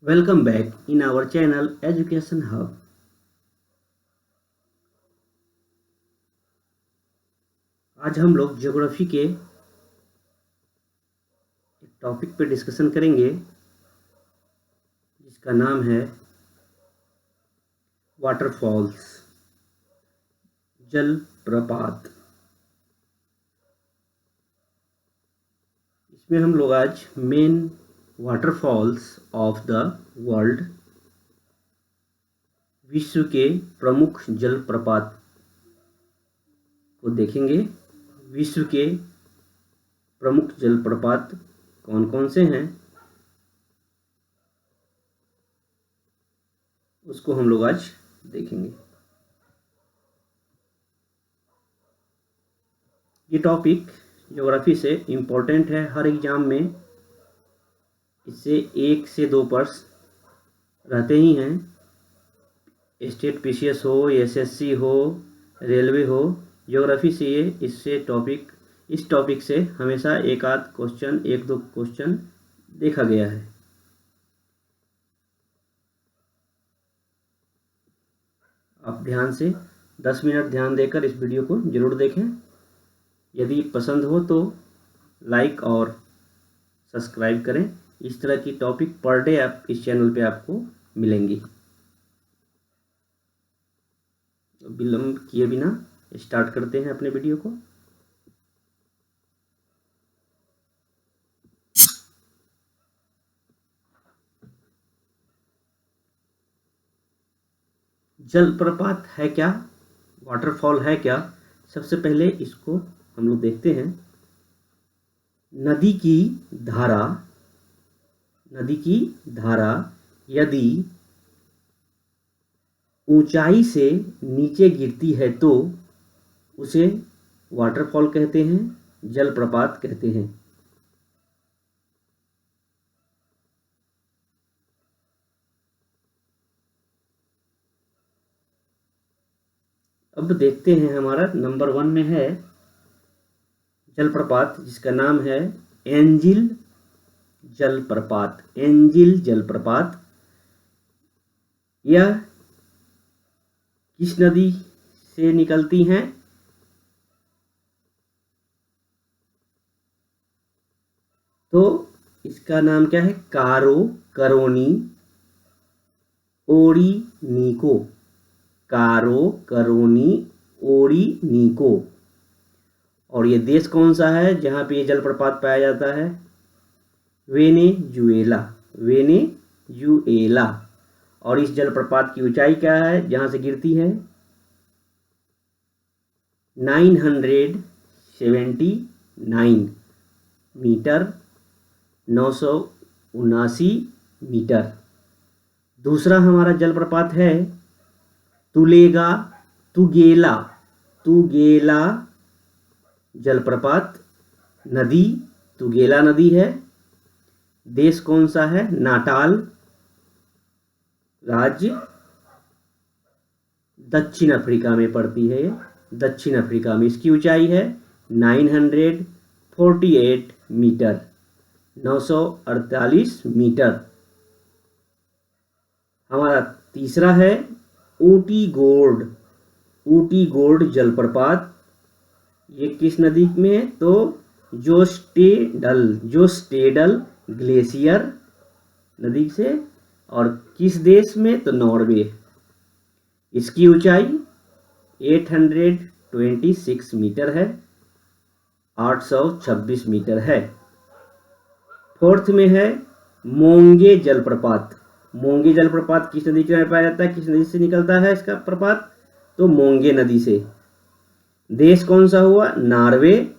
Welcome back in our channel Education Hub. आज हम लोग ज्योग्राफी के एक टॉपिक पे डिस्कशन करेंगे जिसका नाम है वाटरफॉल्स, जलप्रपात। इसमें हम लोग आज main waterfalls of the world, विश्व के प्रमुख जलप्रपात को देखेंगे। विश्व के प्रमुख जलप्रपात कौन कौन से हैं उसको हम लोग आज देखेंगे। ये टॉपिक ज्योग्राफी से इम्पोर्टेंट है, हर एग्जाम में इससे 1 से 2 प्रश्न रहते ही हैं। स्टेट पीसीएस हो, एसएससी हो, रेलवे हो, ज्योग्राफी से इस टॉपिक से हमेशा एक दो क्वेश्चन देखा गया है। आप ध्यान से 10 मिनट ध्यान देकर इस वीडियो को जरूर देखें। यदि पसंद हो तो लाइक और सब्सक्राइब करें। इस तरह की टॉपिक पर डे आप इस चैनल पे आपको मिलेंगी। विलंब किए बिना स्टार्ट करते हैं अपने वीडियो को। जलप्रपात है क्या, वाटरफॉल है क्या? सबसे पहले इसको हम लोग देखते हैं। नदी की धारा यदि ऊंचाई से नीचे गिरती है तो उसे वाटरफॉल कहते हैं, जलप्रपात कहते हैं। अब देखते हैं, हमारा नंबर 1 में है जलप्रपात जिसका नाम है एंजिल जलप्रपात। एंजिल जलप्रपात यह किस नदी से निकलती हैं? तो इसका नाम क्या है? कारो करोनी ओरिनीको। कारो करोनी ओरिनीको। और ये देश कौन सा है जहाँ पे ये जलप्रपात पाया जाता है? वेनेजुएला। वेनेजुएला। और इस जलप्रपात की ऊंचाई क्या है जहाँ से गिरती है? 979 मीटर, 979 मीटर। दूसरा हमारा जलप्रपात है तुगेला जलप्रपात। नदी तुगेला नदी है। देश कौन सा है? नाटाल राज्य, दक्षिण अफ्रीका में पड़ती है। दक्षिण अफ्रीका में इसकी ऊंचाई है 948 मीटर, 948 मीटर। हमारा तीसरा है ऊटी गोर्ड जलप्रपात। ये किस नदी में है? तो जोस्टेडल ग्लेशियर नदी से। और किस देश में? तो नॉर्वे। इसकी ऊंचाई 826 मीटर है, 826 मीटर है। फोर्थ में है मोंगे जलप्रपात। मोंगे जलप्रपात किस नदी के पाया जाता है? किस नदी से निकलता है इसका प्रपात? तो मोंगे नदी से। देश कौन सा हुआ? नॉर्वे।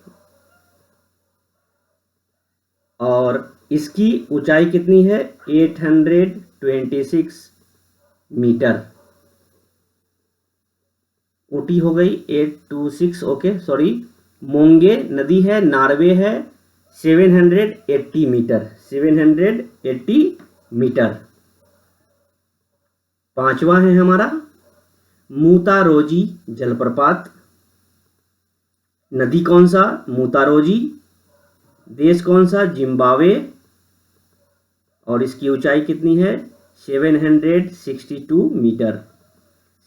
और इसकी ऊंचाई कितनी है? 826 मीटर। ऊटी हो गई 826, ओके सॉरी। मोंगे नदी है, नॉर्वे है, 780 मीटर, 780 मीटर। पांचवा है हमारा मूतारोजी जलप्रपात। नदी कौन सा? मूतारोजी। देश कौन सा? जिम्बाब्वे। और इसकी ऊंचाई कितनी है? 762 मीटर,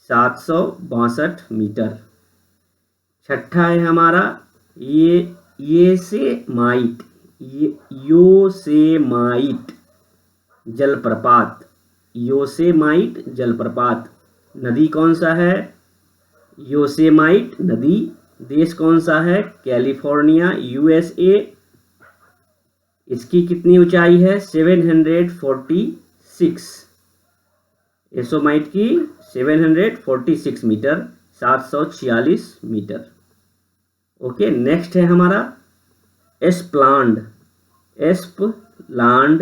762 मीटर। छठा है हमारा योसेमाइट, योसेमाइट जलप्रपात, योसेमाइट जलप्रपात। नदी कौन सा है? योसेमाइट नदी। देश कौन सा है? California, USA. इसकी कितनी ऊंचाई है? 746। योसेमाइट की 746 मीटर, 746 मीटर। ओके, नेक्स्ट है हमारा एस्प्लांड, एस्प्लांड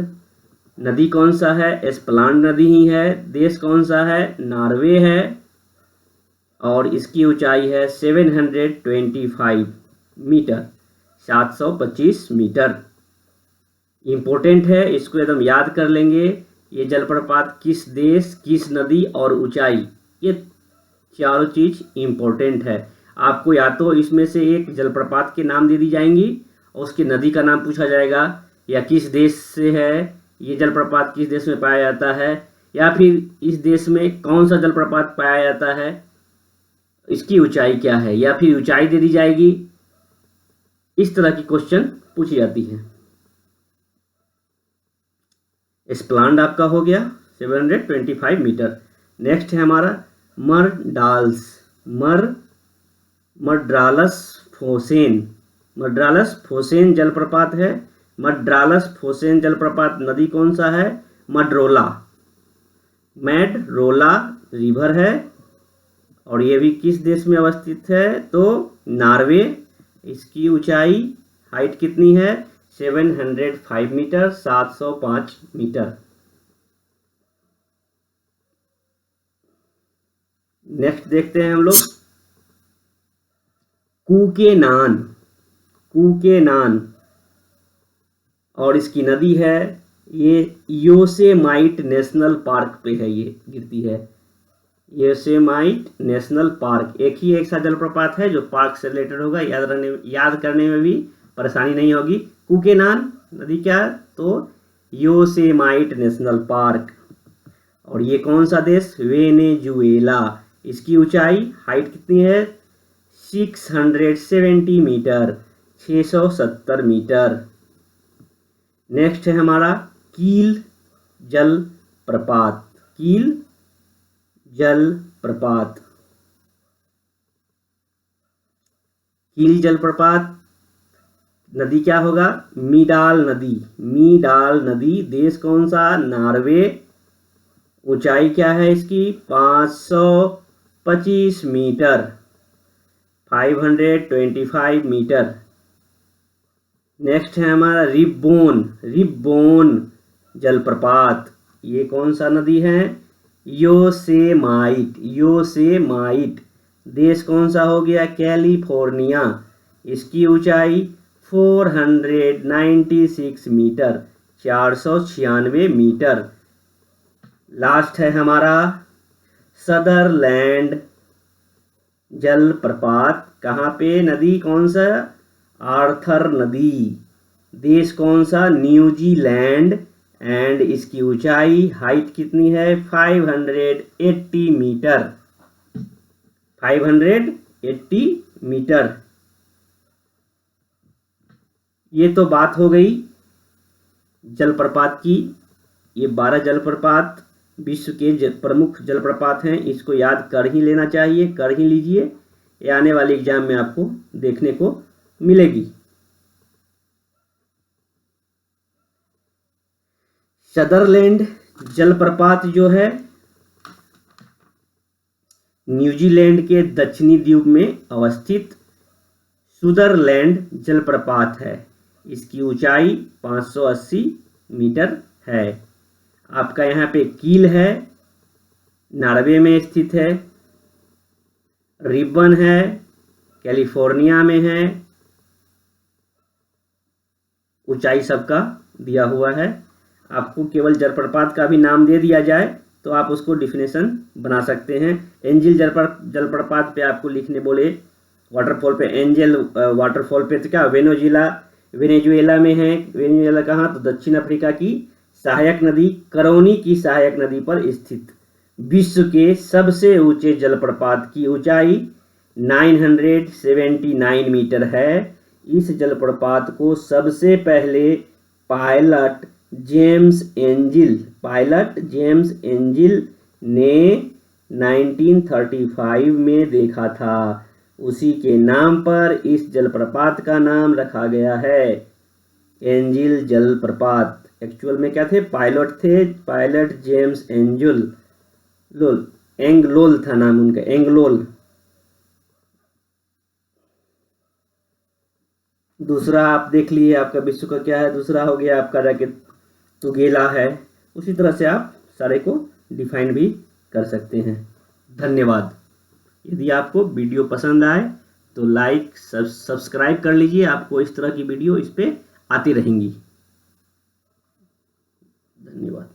नदी कौन सा है? एस्प्लांड नदी ही है। देश कौन सा है? नॉर्वे है और इसकी ऊंचाई है 725 मीटर, 725 मीटर। इम्पोर्टेंट है, इसको एकदम याद कर लेंगे। ये जलप्रपात किस देश, किस नदी और ऊंचाई, ये चारों चीज इम्पोर्टेंट है। आपको या तो इसमें से एक जलप्रपात के नाम दे दी जाएंगी और उसकी नदी का नाम पूछा जाएगा, या किस देश से है ये जलप्रपात, किस देश में पाया जाता है, या फिर इस देश में कौन सा जलप्रपात पाया जाता है, इसकी ऊंचाई क्या है, या फिर ऊंचाई दे दी जाएगी। इस तरह की क्वेश्चन पूछी जाती है। एस्प्लांड आपका हो गया 725 मीटर। नेक्स्ट है हमारा मरडाल्स, मड्रालस फोसेन, मड्रालस फोसेन जलप्रपात है। मड्रालस फोसेन जलप्रपात नदी कौन सा है? मड्रोला, मैडरोला रिवर है और ये भी किस देश में अवस्थित है? तो नॉर्वे। इसकी ऊंचाई, हाइट कितनी है? 705 मीटर, 705 मीटर। नेक्स्ट देखते हैं हम लोग कूकेनान, कूकेनान और इसकी नदी है, ये योसेमाइट नेशनल पार्क पे है, ये गिरती है। योसेमाइट नेशनल पार्क एक ही एक सा जलप्रपात है जो पार्क से रिलेटेड होगा, याद करने में भी परेशानी नहीं होगी। कूकेनान नदी क्या है? तो योसेमाइट नेशनल पार्क। और ये कौन सा देश? वेनेजुएला। इसकी ऊंचाई, हाइट कितनी है? 670 मीटर, 670 मीटर। नेक्स्ट है हमारा कील जलप्रपात, कील जलप्रपात। कील जलप्रपात नदी क्या होगा? मीडाल नदी, मीडाल नदी। देश कौन सा? नॉर्वे। ऊंचाई क्या है इसकी? 525 मीटर, 525 मीटर। नेक्स्ट है हमारा रिब्बोन, रिब्बोन जलप्रपात। ये कौन सा नदी है? Yosemite, Yosemite. देश कौन सा हो गया? कैलिफोर्निया। इसकी ऊंचाई 496 मीटर, 496 मीटर। लास्ट है हमारा सदरलैंड जलप्रपात। कहाँ पे? नदी कौन सा? आर्थर नदी। देश कौन सा? न्यूजीलैंड। एंड इसकी ऊंचाई, हाइट कितनी है? 580 मीटर, 580 मीटर। ये तो बात हो गई जलप्रपात की। ये 12 जलप्रपात विश्व के प्रमुख जलप्रपात हैं, इसको याद कर ही लेना चाहिए, कर ही लीजिए। ये आने वाले एग्जाम में आपको देखने को मिलेगी। सदरलैंड जलप्रपात जो है न्यूजीलैंड के दक्षिणी द्वीप में अवस्थित सुदरलैंड जलप्रपात है। इसकी ऊंचाई 580 मीटर है। आपका यहाँ पे कील है, नॉर्वे में स्थित है। रिबन है, कैलिफोर्निया में है। ऊंचाई सबका दिया हुआ है। आपको केवल जलप्रपात का भी नाम दे दिया जाए तो आप उसको डिफिनेशन बना सकते हैं। एंजल जलप्रपात पे आपको लिखने बोले, वाटरफॉल पे एंजल वाटरफॉल पे तो क्या वेनेजुएला में है। वेनेजुएला कहाँ? तो दक्षिण अफ्रीका की सहायक नदी करौनी की सहायक नदी पर स्थित विश्व के सबसे ऊंचे जलप्रपात की ऊंचाई 979 मीटर है। इस जलप्रपात को सबसे पहले पायलट जेम्स एंजिल ने 1935 में देखा था। उसी के नाम पर इस जलप्रपात का नाम रखा गया है एंजिल जलप्रपात। एक्चुअल में क्या थे? पायलट जेम्स एंगलोल था नाम उनका, एंगलोल। दूसरा आप देख लिए, आपका विश्व का क्या है? दूसरा हो गया आपका तुगेला है। उसी तरह से आप सारे को डिफाइन भी कर सकते हैं। धन्यवाद। यदि आपको वीडियो पसंद आए तो लाइक सब्सक्राइब कर लीजिए, आपको इस तरह की वीडियो इस पे आती रहेंगी। धन्यवाद।